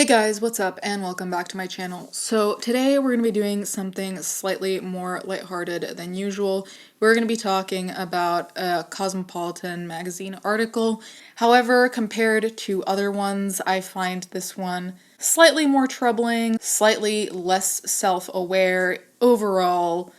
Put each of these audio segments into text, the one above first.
guys, what's up and welcome back to my channel. So today we're going to be doing something slightly more lighthearted than usual. We're going to be talking about a Cosmopolitan magazine article. However, compared to other ones, I find this one slightly more troubling, slightly less self-aware, overall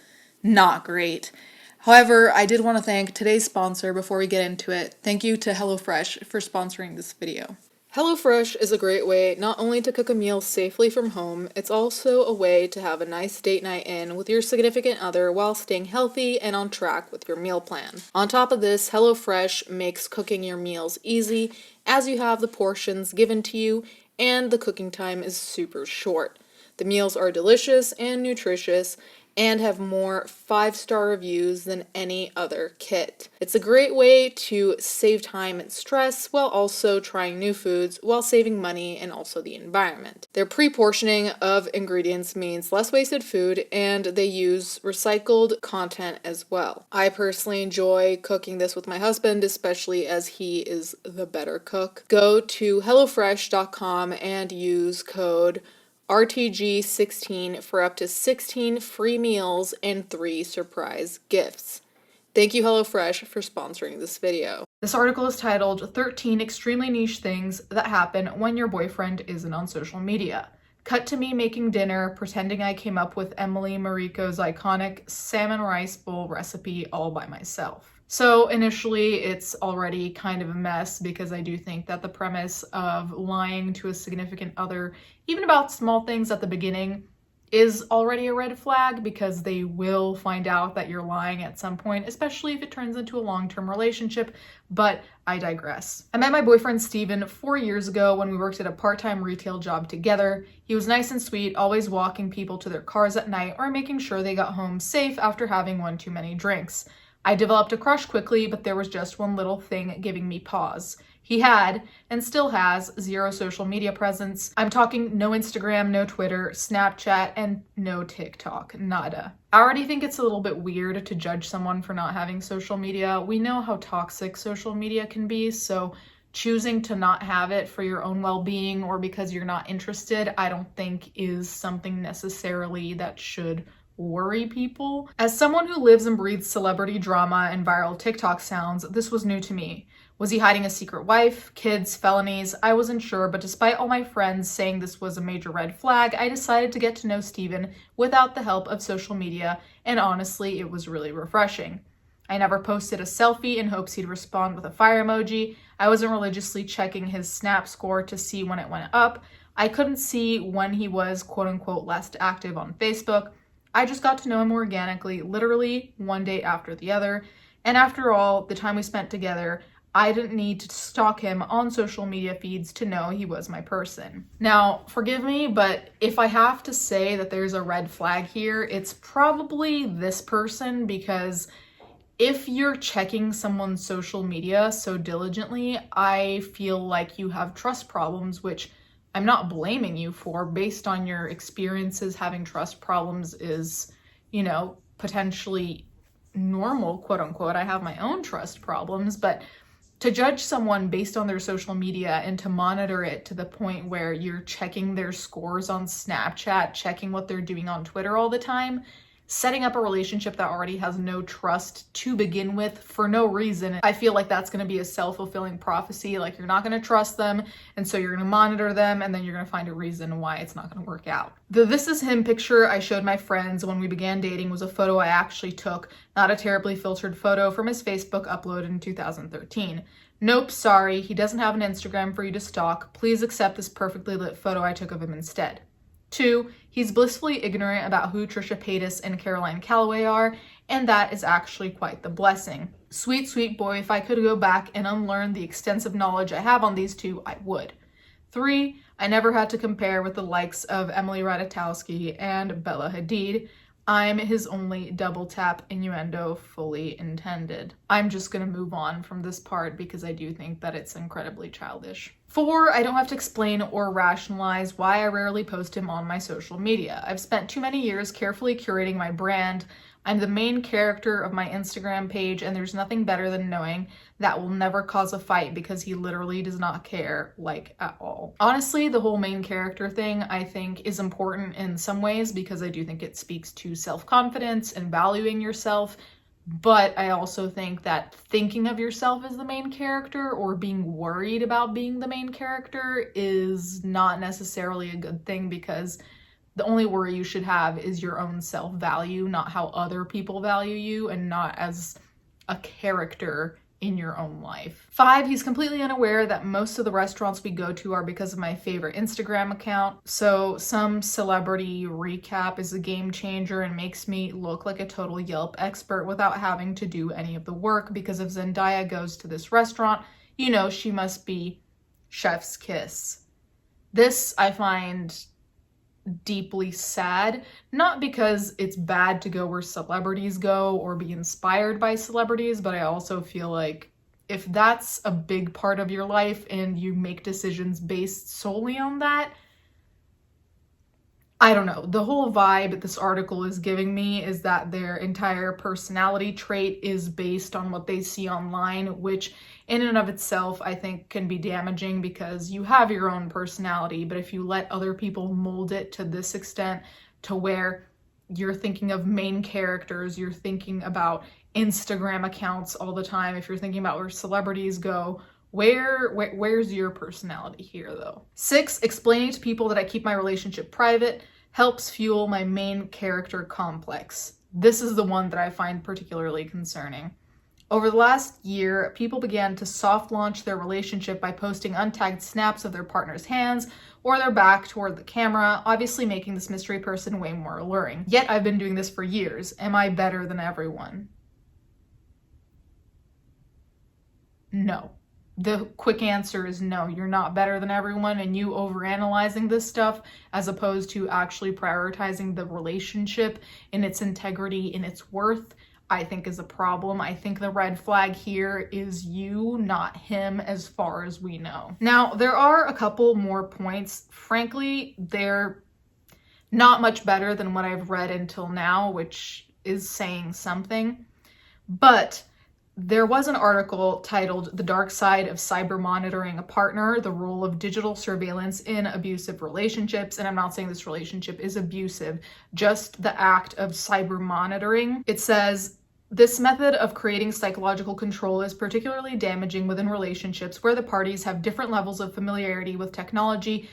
not great. However, I did want to thank today's sponsor before we get into it. Thank you to HelloFresh for sponsoring this video. HelloFresh is a great way not only to cook a meal safely from home, it's also a way to have a nice date night in with your significant other while staying healthy and on track with your meal plan. On top of this, HelloFresh makes cooking your meals easy as you have the portions given to you and the cooking time is super short. The meals are delicious and nutritious and have more 5-star reviews than any other kit. It's a great way to save time and stress while also trying new foods while saving money and also the environment. Their pre-portioning of ingredients means less wasted food and they use recycled content as well. I personally enjoy cooking this with my husband, especially as he is the better cook. Go to HelloFresh.com and use code RTG16 for up to 16 free meals and 3 surprise gifts. Thank you HelloFresh for sponsoring this video. This article is titled 13 Extremely Niche Things That Happen When Your Boyfriend Isn't on Social Media. Cut to me making dinner, pretending I came up with Emily Mariko's iconic salmon rice bowl recipe all by myself. So initially it's already kind of a mess because I do think that the premise of lying to a significant other, even about small things at the beginning, is already a red flag because they will find out that you're lying at some point, especially if it turns into a long-term relationship, but I digress. I met my boyfriend Steven 4 years ago when we worked at a part-time retail job together. He was nice and sweet, always walking people to their cars at night or making sure they got home safe after having one too many drinks. I developed a crush quickly, but there was just one little thing giving me pause. He had, and still has, zero social media presence. I'm talking no Instagram, no Twitter, Snapchat, and no TikTok. Nada. I already think it's a little bit weird to judge someone for not having social media. We know how toxic social media can be, so choosing to not have it for your own well-being or because you're not interested, I don't think is something necessarily that should worry people. As someone who lives and breathes celebrity drama and viral TikTok sounds, this was new to me. Was he hiding a secret wife, kids, felonies? I wasn't sure, but despite all my friends saying this was a major red flag, I decided to get to know Steven without the help of social media, and honestly, it was really refreshing. I never posted a selfie in hopes he'd respond with a fire emoji. I wasn't religiously checking his Snap score to see when it went up. I couldn't see when he was quote-unquote less active on Facebook. I just got to know him organically, literally one day after the other. And after all, the time we spent together, I didn't need to stalk him on social media feeds to know he was my person. Now, forgive me, but if I have to say that there's a red flag here, it's probably this person, because if you're checking someone's social media so diligently, I feel like you have trust problems, which I'm not blaming you for. Based on your experiences, having trust problems is, potentially normal, quote unquote. I have my own trust problems, but to judge someone based on their social media and to monitor it to the point where you're checking their scores on Snapchat, checking what they're doing on Twitter all the time, setting up a relationship that already has no trust to begin with for no reason. I feel like that's going to be a self-fulfilling prophecy. Like, you're not going to trust them, and so you're going to monitor them, and then you're going to find a reason why it's not going to work out. The "this is him" picture I showed my friends when we began dating was a photo I actually took, not a terribly filtered photo from his Facebook uploaded in 2013. Nope, sorry, he doesn't have an Instagram for you to stalk. Please accept this perfectly lit photo I took of him instead. 2, he's blissfully ignorant about who Trisha Paytas and Caroline Calloway are, and that is actually quite the blessing. Sweet, sweet boy, if I could go back and unlearn the extensive knowledge I have on these two, I would. 3, I never had to compare with the likes of Emily Ratajkowski and Bella Hadid. I'm his only double tap innuendo fully intended. I'm just gonna move on from this part because I do think that it's incredibly childish. 4, I don't have to explain or rationalize why I rarely post him on my social media. I've spent too many years carefully curating my brand. I'm the main character of my Instagram page, and there's nothing better than knowing that will never cause a fight because he literally does not care, like, at all. Honestly, the whole main character thing I think is important in some ways because I do think it speaks to self-confidence and valuing yourself. But I also think that thinking of yourself as the main character or being worried about being the main character is not necessarily a good thing, because the only worry you should have is your own self-value, not how other people value you, and not as a character in your own life. 5, he's completely unaware that most of the restaurants we go to are because of my favorite Instagram account. So some celebrity recap is a game changer and makes me look like a total Yelp expert without having to do any of the work, because if Zendaya goes to this restaurant, you know she must be chef's kiss. This I find deeply sad, not because it's bad to go where celebrities go or be inspired by celebrities, but I also feel like if that's a big part of your life and you make decisions based solely on that, I don't know. The whole vibe this article is giving me is that their entire personality trait is based on what they see online, which in and of itself I think can be damaging, because you have your own personality, but if you let other people mold it to this extent to where you're thinking of main characters, you're thinking about Instagram accounts all the time, if you're thinking about where celebrities go, where's your personality here, though? 6, explaining to people that I keep my relationship private helps fuel my main character complex. This is the one that I find particularly concerning. Over the last year, people began to soft launch their relationship by posting untagged snaps of their partner's hands or their back toward the camera, obviously making this mystery person way more alluring. Yet I've been doing this for years. Am I better than everyone? No. The quick answer is no, you're not better than everyone, and you overanalyzing this stuff as opposed to actually prioritizing the relationship in its integrity, in its worth, I think is a problem. I think the red flag here is you, not him, as far as we know. Now, there are a couple more points. Frankly, they're not much better than what I've read until now, which is saying something. But there was an article titled "The Dark Side of Cyber Monitoring a Partner, the Role of Digital Surveillance in Abusive Relationships." And I'm not saying this relationship is abusive, just the act of cyber monitoring. It says, "This method of creating psychological control is particularly damaging within relationships where the parties have different levels of familiarity with technology.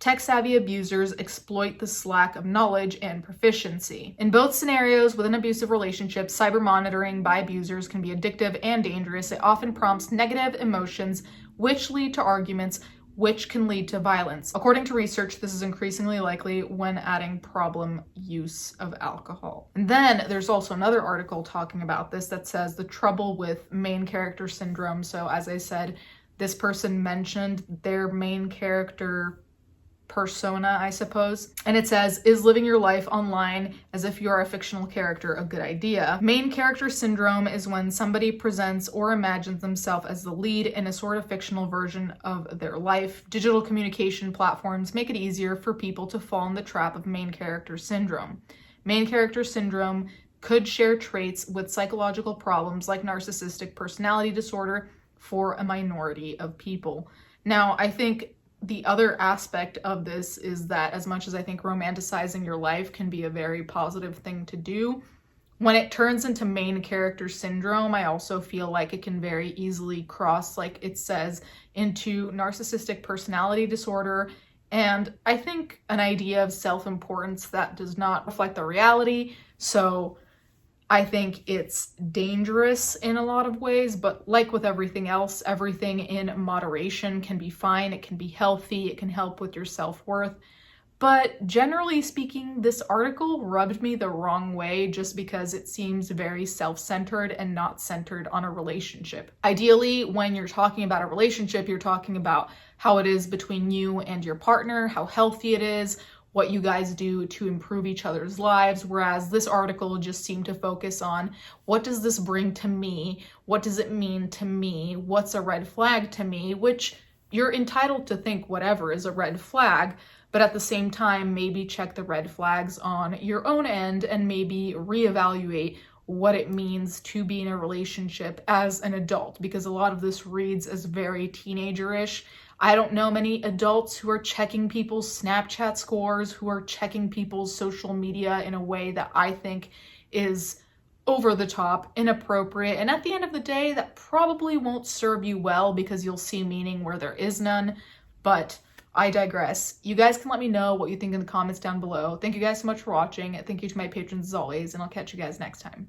Tech-savvy abusers exploit this lack of knowledge and proficiency. In both scenarios within abusive relationships, cyber monitoring by abusers can be addictive and dangerous. It often prompts negative emotions, which lead to arguments, which can lead to violence. According to research, this is increasingly likely when adding problem use of alcohol." And then there's also another article talking about this that says the trouble with main character syndrome. So as I said, this person mentioned their main character persona, I suppose. And it says, "Is living your life online as if you are a fictional character a good idea? Main character syndrome is when somebody presents or imagines themselves as the lead in a sort of fictional version of their life. Digital communication platforms make it easier for people to fall in the trap of main character syndrome. Main character syndrome could share traits with psychological problems like narcissistic personality disorder for a minority of people." Now, I think the other aspect of this is that as much as I think romanticizing your life can be a very positive thing to do, when it turns into main character syndrome, I also feel like it can very easily cross, like it says, into narcissistic personality disorder. And I think an idea of self-importance that does not reflect the reality. So I think it's dangerous in a lot of ways, but like with everything else, everything in moderation can be fine. It can be healthy. It can help with your self-worth. But generally speaking, this article rubbed me the wrong way just because it seems very self-centered and not centered on a relationship. Ideally, when you're talking about a relationship, you're talking about how it is between you and your partner, how healthy it is, what you guys do to improve each other's lives, whereas this article just seemed to focus on what does this bring to me? What does it mean to me? What's a red flag to me? Which you're entitled to think whatever is a red flag, but at the same time, maybe check the red flags on your own end and maybe reevaluate what it means to be in a relationship as an adult, because a lot of this reads as very teenager-ish. I don't know many adults who are checking people's Snapchat scores, who are checking people's social media in a way that I think is over the top, inappropriate, and at the end of the day, that probably won't serve you well because you'll see meaning where there is none. But I digress. You guys can let me know what you think in the comments down below. Thank you guys so much for watching. Thank you to my patrons as always, and I'll catch you guys next time.